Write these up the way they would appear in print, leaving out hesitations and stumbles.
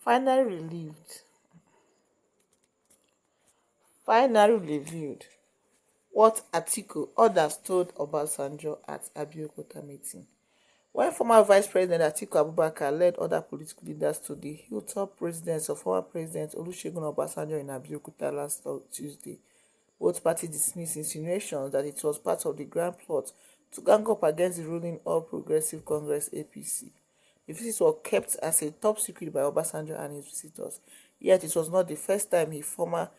Finally relieved. Finally revealed what ATIKU others told Obasanjo at Abeokuta meeting. When former Vice President Atiku Abubakar led other political leaders to the hilltop residence of former President Olusegun Obasanjo in Abeokuta last Tuesday, both parties dismissed insinuations that it was part of the grand plot to gang up against the ruling All Progressive Congress (APC). The visit was kept as a top secret by Obasanjo and his visitors, yet it was not the first time his former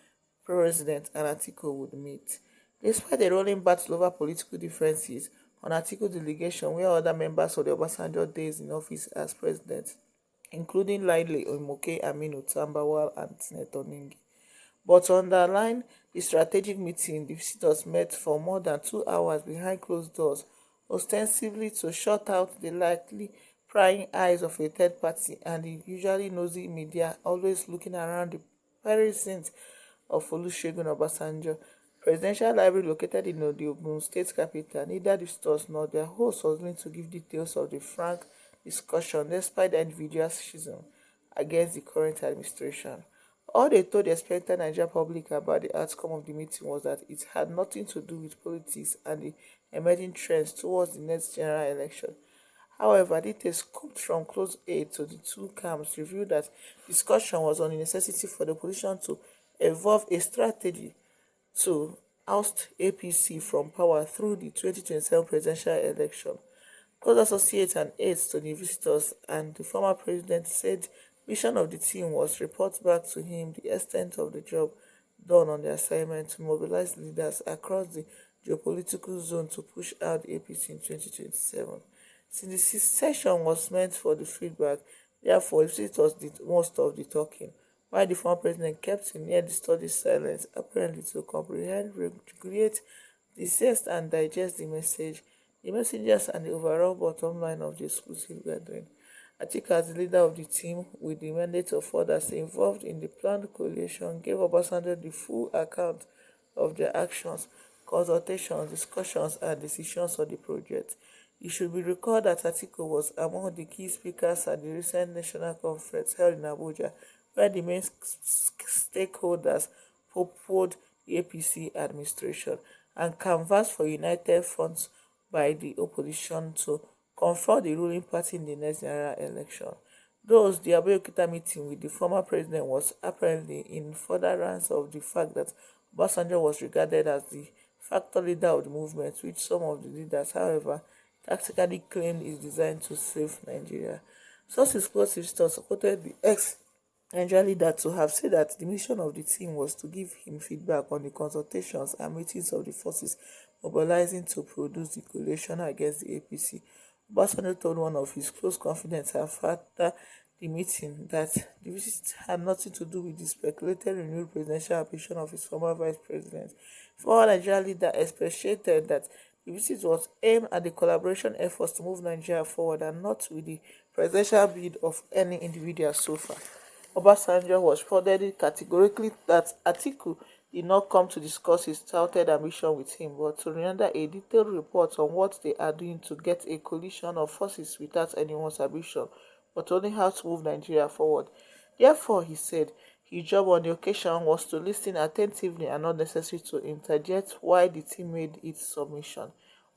president and Atiku would meet. Despite the rolling battle over political differences on Atiku delegation, where other members of the Obasanjo days in office as president, including Laile Omoke, Aminu Tambawal, and Senator Ningi. But to underline the strategic meeting, the visitors met for more than 2 hours behind closed doors, ostensibly to shut out the likely prying eyes of a third party and the usually nosy media always looking around the precinct of Olusegun Obasanjo Presidential Library located in the Ogun State capital. Neither the visitors nor their host was willing to give details of the frank discussion despite the individual schism against the current administration. All they told the expectant Nigerian public about the outcome of the meeting was that it had nothing to do with politics and the emerging trends towards the next general election. However, details scooped from close aid to the two camps revealed that discussion was on the necessity for the opposition to evolve a strategy to oust APC from power through the 2027 presidential election. Close associates and aides to the visitors and the former president said mission of the team was report back to him the extent of the job done on the assignment to mobilize leaders across the geopolitical zone to push out the APC in 2027. Since the session was meant for the feedback, therefore visitors did most of the talking, while the former president kept a near the study silence, apparently to comprehend, recreate, digest and digest the message, the messages and the overall bottom line of the exclusive gathering. Atiku, as the leader of the team with the mandate of others involved in the planned coalition, gave Obasanjo the full account of their actions, consultations, discussions and decisions on the project. It should be recalled that Atiku was among the key speakers at the recent national conference held in Abuja, where the main stakeholders poo-poohed the APC administration and canvassed for united fronts by the opposition to confront the ruling party in the next general election. Thus, the Abeokuta meeting with the former president was apparently in furtherance of the fact that Obasanjo was regarded as the factor leader of the movement, which some of the leaders, however, tactically claimed is designed to save Nigeria. Sources close to visitors quoted the ex-Nigeria leader to have said that the mission of the team was to give him feedback on the consultations and meetings of the forces mobilizing to produce the coalition against the APC. Obasanjo told one of his close confidants after the meeting that the visit had nothing to do with the speculated renewed presidential ambition of his former vice president. Former Nigeria leader expatiated that the visit was aimed at the collaboration efforts to move Nigeria forward and not with the presidential bid of any individual so far. Obasanjo was reportedly categorically that Atiku did not come to discuss his touted ambition with him, but to render a detailed report on what they are doing to get a coalition of forces without anyone's ambition, but only how to move Nigeria forward. Therefore, he said, his job on the occasion was to listen attentively and not necessarily to interject while the team made its submission.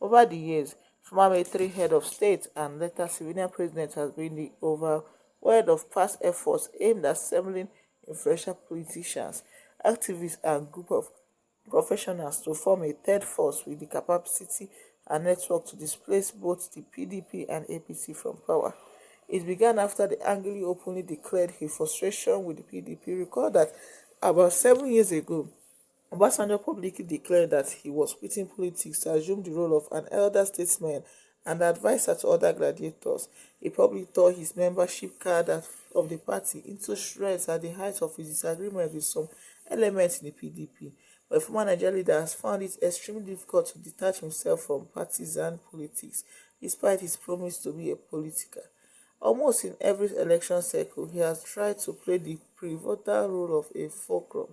Over the years, former military head of state and later civilian president has been the overwhelmed of past efforts aimed at assembling influential politicians, activists and group of professionals to form a third force with the capacity and network to displace both the PDP and APC from power. It began after the angrily openly declared his frustration with the PDP. Recall that about 7 years ago, Obasanjo publicly declared that he was quitting politics to assume the role of an elder statesman and advisor to other gladiators. He probably tore his membership card of the party into shreds at the height of his disagreement with some elements in the PDP. But a former Nigerian leader has found it extremely difficult to detach himself from partisan politics, despite his promise to be a politician. Almost in every election cycle, he has tried to play the pivotal role of a fulcrum,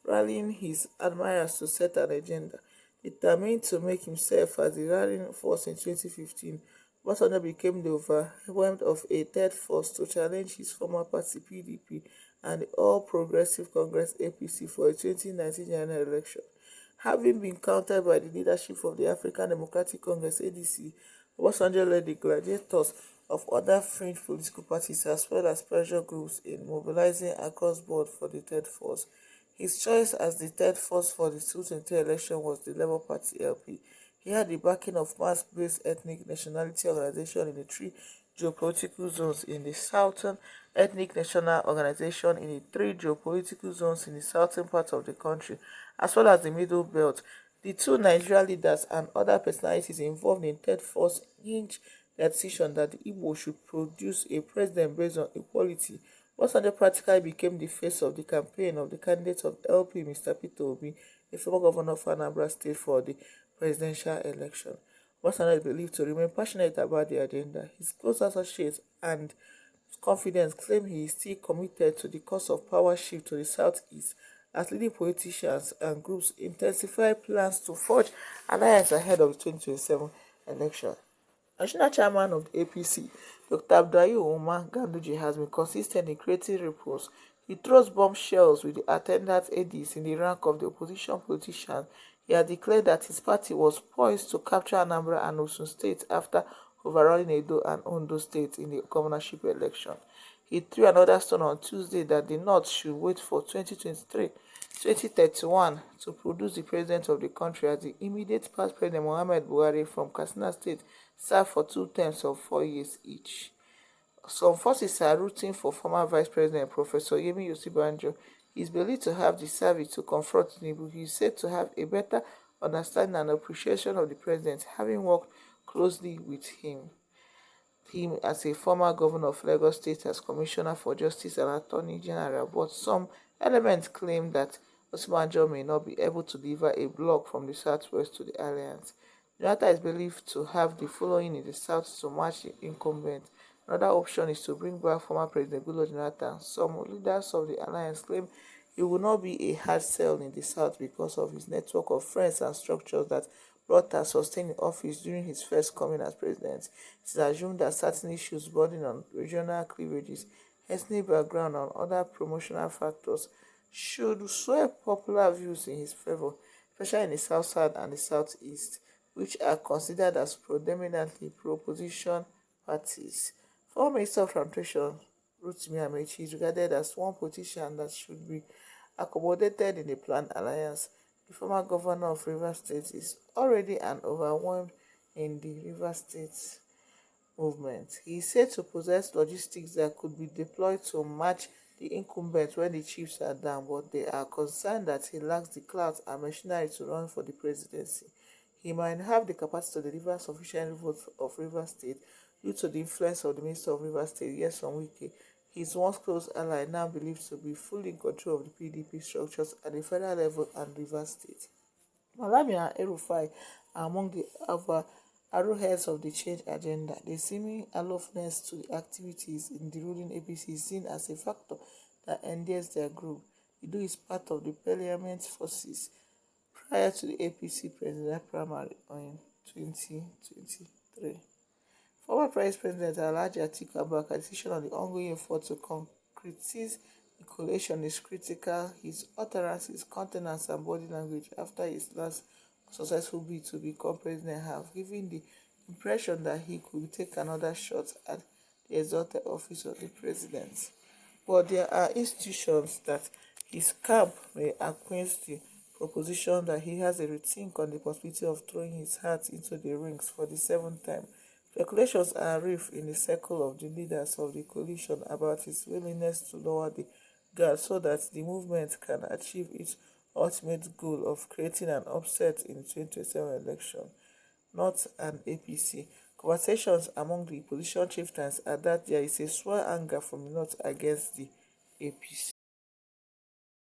rallying his admirers to set an agenda. Determined to make himself as the rallying force in 2015, Obasanjo became the overwhelmed of a third force to challenge his former party PDP and the All Progressive Congress APC for a 2019 general election. Having been countered by the leadership of the African Democratic Congress ADC, Obasanjo led the gladiators of other fringe political parties as well as pressure groups in mobilizing across board for the third force. His choice as the third force for the 2023 election was the Labour Party LP. He had the backing of mass-based ethnic nationality organization in the three geopolitical zones in the southern, ethnic national organization in the three geopolitical zones in the southern part of the country, as well as the middle belt. The two Nigerian leaders and other personalities involved in third force hinged their decision that the Igbo should produce a president based on equality. Obasanjo practically became the face of the campaign of the candidate of LP, Mr. Peter Obi, a former governor of Anambra State, for the presidential election. Obasanjo is believed to remain passionate about the agenda. His close associates and confidence claim he is still committed to the cause of power shift to the southeast as leading politicians and groups intensify plans to forge alliance ahead of the 2027 election. National chairman of the APC, Dr. Abdullahi Umar Ganduje, has been consistent in creating ripples. He throws bombshells with the attendant ADs in the rank of the opposition politicians. He has declared that his party was poised to capture Anambra and Osun State after overrunning Edo and Ondo State in the governorship election. He threw another stone on Tuesday that the North should wait for 2023-2031 to produce the president of the country, as the immediate past President Muhammad Buhari from Katsina State served for 2 terms of 4 years each. Some forces are rooting for former Vice President Professor Yemi Osibanjo. He is believed to have the service to confront Tinubu. He is said to have a better understanding and appreciation of the president, having worked closely with him as a former governor of Lagos State, as Commissioner for Justice and Attorney General, but some elements claim that Osinbajo may not be able to deliver a bloc from the southwest to the alliance. Jonathan is believed to have the following in the south to match the incumbent. Another option is to bring back former President Goodluck Jonathan. Some leaders of the alliance claim he will not be a hard sell in the south because of his network of friends and structures that brought and sustained in office during his first coming as president. It is assumed that certain issues bordering on regional cleavages, ethnic background, and other promotional factors should sway popular views in his favor, especially in the south side and the southeast, which are considered as predominantly pro-opposition parties. Former Minister of Transportation Rotimi Amechi is regarded as one politician that should be accommodated in the planned alliance. The former governor of Rivers State is already an overwhelmed in the Rivers State movement. He is said to possess logistics that could be deployed to match the incumbent when the chiefs are down, but they are concerned that he lacks the clout and machinery to run for the presidency. He might have the capacity to deliver sufficient votes of Rivers State due to the influence of the Minister of Rivers State, Nyesom Wike, his once close ally, now believed to be fully in control of the PDP structures at the federal level and Rivers State. Malami and El-Rufai are among the arrowheads of the change agenda. The seeming aloofness to the activities in the ruling APC is seen as a factor that endears their group. Idu is part of the parliament forces prior to the APC presidential primary in 2023. Former Vice President Alhaji Atiku Abubakar's decision on the ongoing effort to concretize the coalition is critical. His utterances, countenance, and body language after his last successful bid to become president have given the impression that he could take another shot at the exalted office of the president. But there are institutions that his camp may acquiesce the proposition that he has a rethink on the possibility of throwing his hat into the rings for the 7th time. Speculations are rife in the circle of the leaders of the coalition about his willingness to lower the guard so that the movement can achieve its ultimate goal of creating an upset in the 2027 election, not an APC. Conversations among the opposition chieftains are that there is a sworn anger from the North against the APC.